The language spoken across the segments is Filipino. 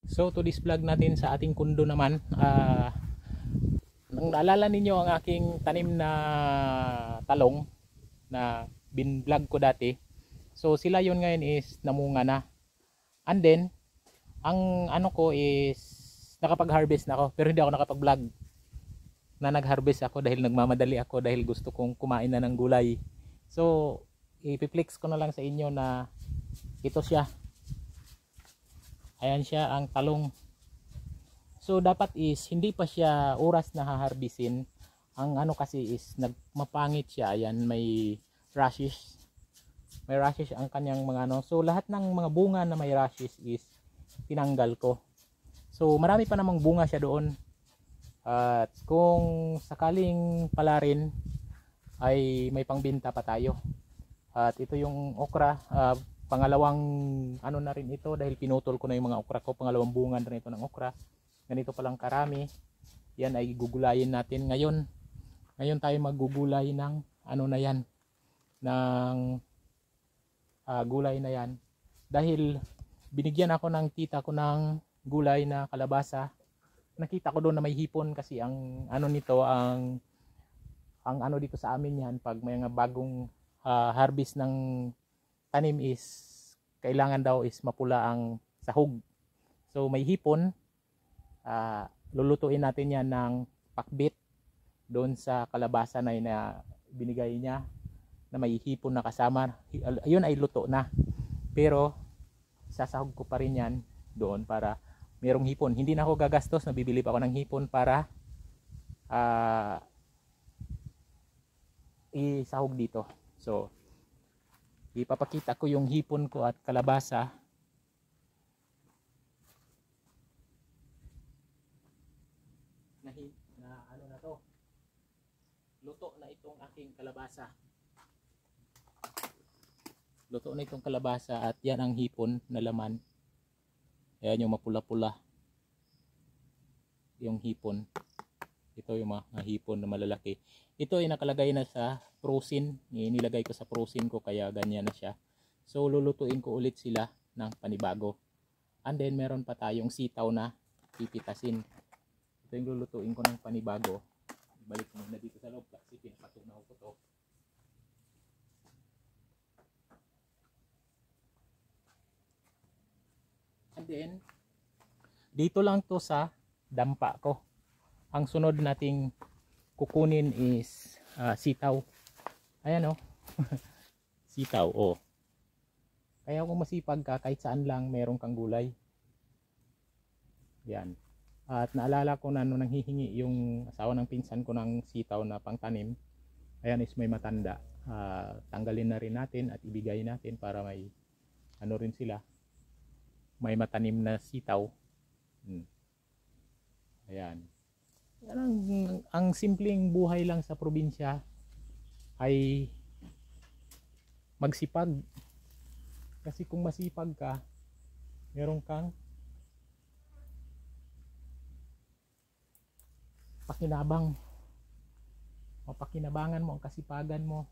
So to this vlog natin sa ating kundo naman, nang naalala ninyo ang aking tanim na talong na bin-vlog ko dati. So sila yon ngayon is namunga na. And then ang ano ko is nakapag-harvest na ako, pero hindi ako nakapag-vlog na nag-harvest ako dahil nagmamadali ako, dahil gusto kong kumain na ng gulay. So ipiplex ko na lang sa inyo na ito siya. Ayan siya ang talong. So dapat is hindi pa siya oras na haharbisin. Ang ano kasi is mapangit siya. Ayan, may rashes. May rashes ang kanyang mga ano. So lahat ng mga bunga na may rashes is tinanggal ko. So marami pa namang bunga siya doon. At kung sakaling pala rin ay may pangbenta pa tayo. At ito yung okra, pangalawang ano na rin ito dahil pinutol ko na yung mga okra ko. Pangalawang bunga na rin ito ng okra. Ganito palang karami. Yan ay gugulayin natin ngayon. Ngayon tayo maggugulay ng ano na yan, ng gulay na yan. Dahil binigyan ako ng tita ko ng gulay na kalabasa. Nakita ko doon na may hipon kasi ang ano nito, ang ano dito sa amin yan, pag may mga bagong harvest ng tanim is kailangan daw is mapula ang sahog. So may hipon, lulutuin natin yan ng pakbit doon sa kalabasa na binigay niya na may hipon na kasama. Ayun ay luto na, pero sasahog ko pa rin yan doon para merong hipon. Hindi na ako gagastos, nabibili pa ako ng hipon para isahog dito. So ipapakita ko yung hipon ko at kalabasa. Na ano na to, luto na itong aking kalabasa. Luto na itong kalabasa at yan ang hipon na laman. Ayan yung mapula-pula yung hipon. Ito yung mga hipon na malalaki. Ito ay nakalagay na sa frozen. Nilagay ko sa frozen ko kaya ganyan na siya. So lulutuin ko ulit sila ng panibago. And then meron pa tayong sitaw na pipitasin. Ito yung lulutuin ko ng panibago. Balik ko muna dito sa loob kasi pinapatunaw ko to. And then dito lang to sa dampa ko. Ang sunod nating kukunin is sitaw. Ayan oh. Sitaw oh. Kaya kung masipag ka, kahit saan lang meron kang gulay. Yan. At naalala ko na nung nanghihingi yung asawa ng pinsan ko ng sitaw na pangtanim. Ayan is may matanda. Tanggalin na rin natin at ibigay natin para may ano rin sila. May matanim na sitaw. Ayan. Ang simpleng buhay lang sa probinsya ay magsipag. Kasi kung masipag ka, meron kang pakinabang. Mapakinabangan mo ang kasipagan mo,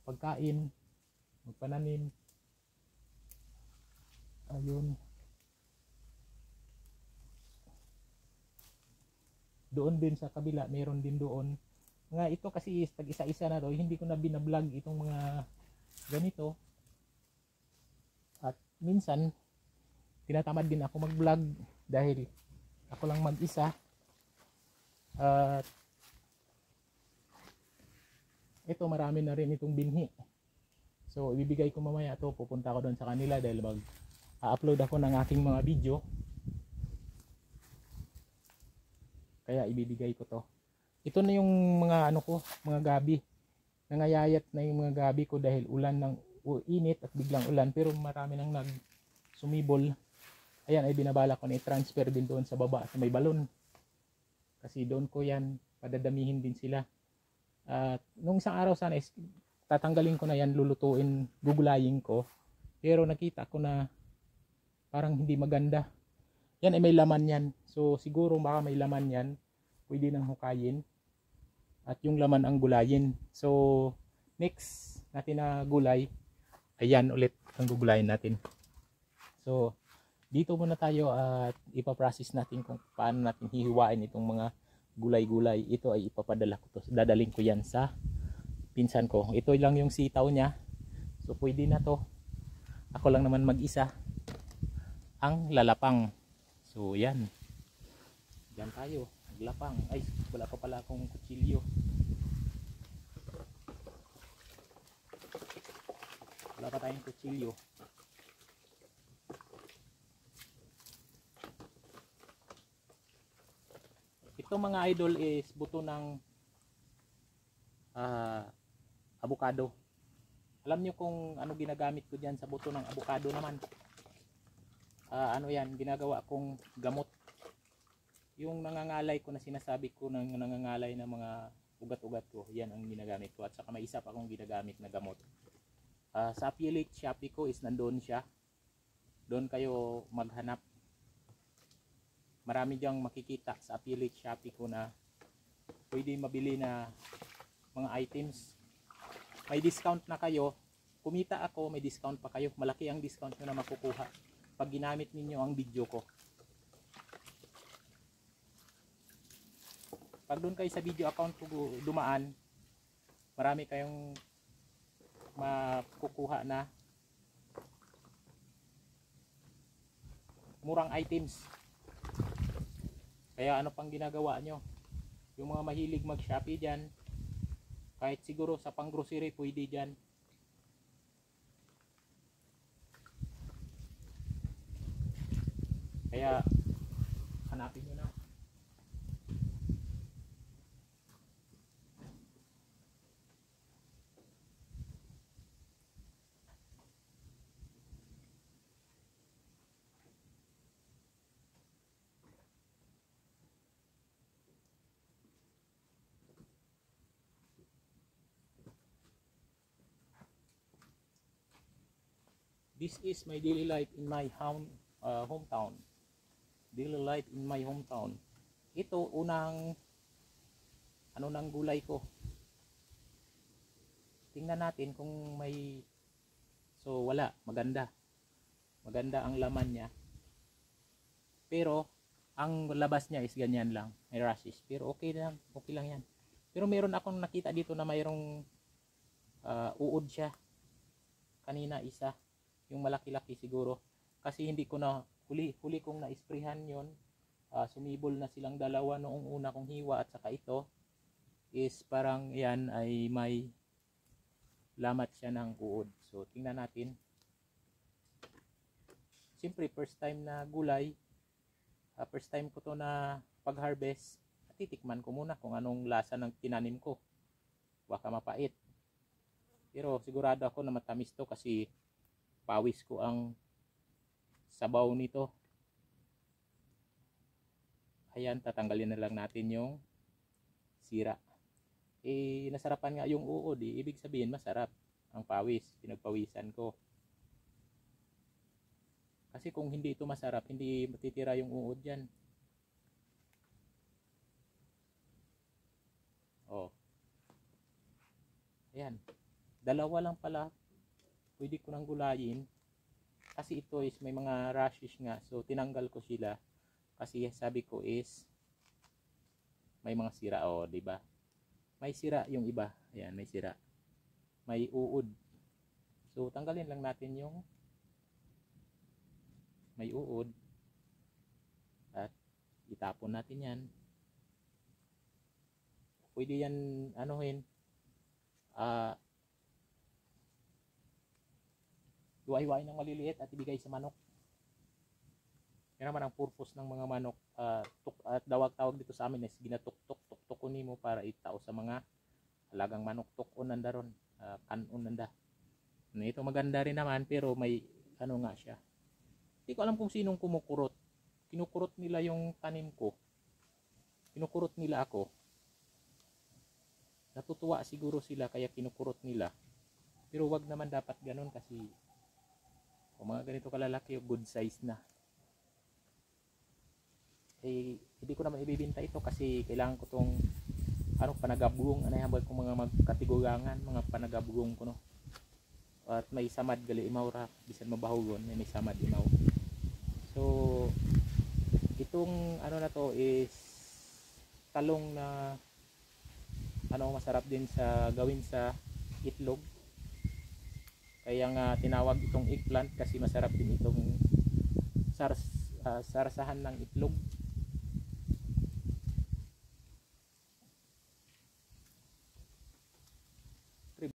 pagkain, magpananim. Ayun. Doon din sa kabila, meron din doon. Nga ito kasi tag isa-isa na to, hindi ko na binablog itong mga ganito. At minsan tinatamad din ako mag-vlog dahil ako lang mag-isa. At ito marami na rin itong binhi. So ibibigay ko mamaya to, pupunta ako doon sa kanila dahil mag-upload ako ng aking mga video. Kaya ibibigay ko to. Ito na yung mga ano ko, mga gabi. Nangayayat na yung mga gabi ko dahil ulan ng init at biglang ulan, pero marami nang nagsumibol. Ayan ay binabala ko na i-transfer din doon sa baba sa may balon. Kasi doon ko yan padadamihin din sila. At nung isang araw sana is tatanggalin ko na yan, lulutuin, gugulayin ko. Pero nakita ko na parang hindi maganda. Yan ay may laman yan. So siguro baka may laman yan. Pwede nang hukayin. At yung laman ang gulayin. So next natin na gulay. Ayan ulit ang gugulayin natin. So dito muna tayo at ipaprocess natin kung paano natin hihiwain itong mga gulay-gulay. Ito ay ipapadala ko to. Dadaling ko yan sa pinsan ko. Ito lang yung sitaw niya. So pwede na to. Ako lang naman mag-isa ang lalapang. So yan. Yan tayo. Maglapang. Ay, wala pa pala akong kutsilyo. Wala pa tayong kutsilyo. Itong mga idol is buto ng avocado. Alam nyo kung ano ginagamit ko dyan sa buto ng avocado naman. Ano yan, ginagawa kong gamot. Yung nangangalay ko na sinasabi ko ng nangangalay ng mga ugat-ugat ko, yan ang ginagamit ko. At saka may isa pa akong ginagamit na gamot. Sa affiliate Shopee ko is nandoon siya. Doon kayo maghanap. Marami diyang makikita sa affiliate Shopee ko na pwede mabili na mga items. May discount na kayo. Kumita ako, may discount pa kayo. Malaki ang discount nyo na makukuha pag ginamit ninyo ang video ko. Pag doon kayo sa video account ko dumaan, marami kayong makukuha na murang items. Kaya ano pang ginagawa nyo? Yung mga mahilig mag-Shopee dyan, kahit siguro sa pang-grocery pwede dyan. Kaya hanapin nyo na. This is my daily life in my hometown. Daily life in my hometown. Ito unang ano ng gulay ko. Tingnan natin kung may, so wala, maganda. Maganda ang laman niya. Pero ang labas niya is ganyan lang, may rashes. Pero okay lang yan. Pero meron akong nakita dito na mayroong uod siya. Kanina isa. Yung malaki-laki siguro kasi hindi ko na huli kong na-sprayhan yon. Sumibol na silang dalawa noong una kong hiwa at saka ito is parang yan ay may lamat siya ng uod. So tingnan natin. Siyempre first time na gulay, first time ko to na pag-harvest. Titikman ko muna kung anong lasa ng tinanim ko. Baka mapait. Pero sigurado ako na matamis to kasi pawis ko ang sabaw nito. Ayan, tatanggalin na lang natin yung sira. Nasarapan nga yung uod, ibig sabihin masarap ang pawis, pinagpawisan ko. Kasi kung hindi ito masarap, hindi matitira yung uod dyan. Oh. Ayan, dalawa lang pala pwede ko nang gulayin kasi ito is may mga rashes nga, so tinanggal ko sila kasi sabi ko is may mga sira. Di ba? May sira yung iba. Ayan, may sira, may uod. So tanggalin lang natin yung may uod at itapon natin yan. Pwede yan anuhin, hiwa-hiwain ng maliliit at ibigay sa manok. Yan naman ang purpose ng mga manok. At tawag dito sa amin is ginatuktok, tuktukunin mo para itao sa mga alagang manok. Tukon nanda ron, kanon nanda. Ito maganda rin naman pero may ano nga siya. Hindi ko alam kung sinong kumukurot. Kinukurot nila yung tanim ko. Kinukurot nila ako. Natutuwa siguro sila kaya kinukurot nila. Pero wag naman dapat ganun kasi kung mga ganito kalalaki, good size na. Hindi ko naman ibibenta ito kasi kailangan ko tong panagabugong, anayambal ko mga magkatigugangan, mga panagabugong ko, no. At may samad gali imaw ra, bisan mabahugon, may samad imaw. So itong ano na to is talong na ano, masarap din sa gawin sa itlog. Kaya nga tinawag itong eggplant kasi masarap din itong sarsahan ng itlog.